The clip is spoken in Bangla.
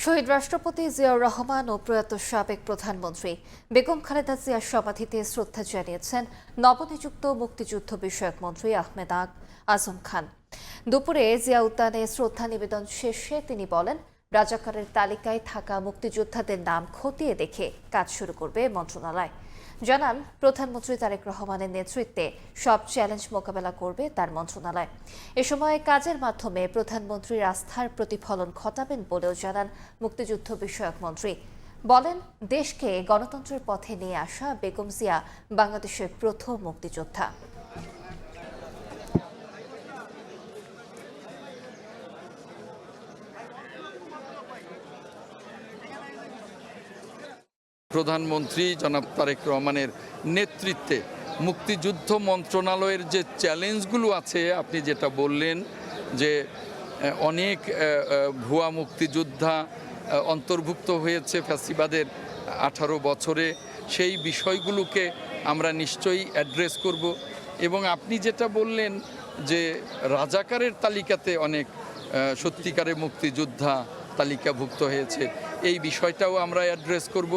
শহীদ রাষ্ট্রপতি জিয়াউর রহমান ও প্রয়াত সাবেক প্রধানমন্ত্রী বেগম খালেদা জিয়ার সমাধিতে শ্রদ্ধা জানিয়েছেন নবনিযুক্ত মুক্তিযুদ্ধ বিষয়ক মন্ত্রী আহমেদ আজম খান। দুপুরে জিয়া উদ্যানে শ্রদ্ধা নিবেদন শেষে তিনি বলেন, রাজাকারের তালিকায় থাকা মুক্তিযোদ্ধাদের নাম খতিয়ে দেখে কাজ শুরু করবে মন্ত্রণালয়। জানান, প্রধানমন্ত্রী তারেক রহমানের নেতৃত্বে সব চ্যালেঞ্জ মোকাবেলা করবে তার মন্ত্রণালয়। এ সময় কাজের মাধ্যমে প্রধানমন্ত্রীর আস্থার প্রতিফলন ঘটাবেন বলেও জানান মুক্তিযুদ্ধ বিষয়ক মন্ত্রী। বলেন, দেশকে গণতন্ত্রের পথে নিয়ে আসা বেগম জিয়া বাংলাদেশের প্রথম মুক্তিযোদ্ধা। প্রধানমন্ত্রী জনাব তারেক রহমানের নেতৃত্বে মুক্তিযুদ্ধ মন্ত্রণালয়ের যে চ্যালেঞ্জগুলো আছে, আপনি যেটা বললেন যে অনেক ভুয়া মুক্তিযোদ্ধা অন্তর্ভুক্ত হয়েছে ফ্যাসিবাদের 18 বছরে, সেই বিষয়গুলোকে আমরা নিশ্চয়ই অ্যাড্রেস করব। এবং আপনি যেটা বললেন যে রাজাকারের তালিকাতে অনেক সত্যিকারের মুক্তিযোদ্ধা তালিকাভুক্ত হয়েছে, এই বিষয়টাও আমরা অ্যাড্রেস করব।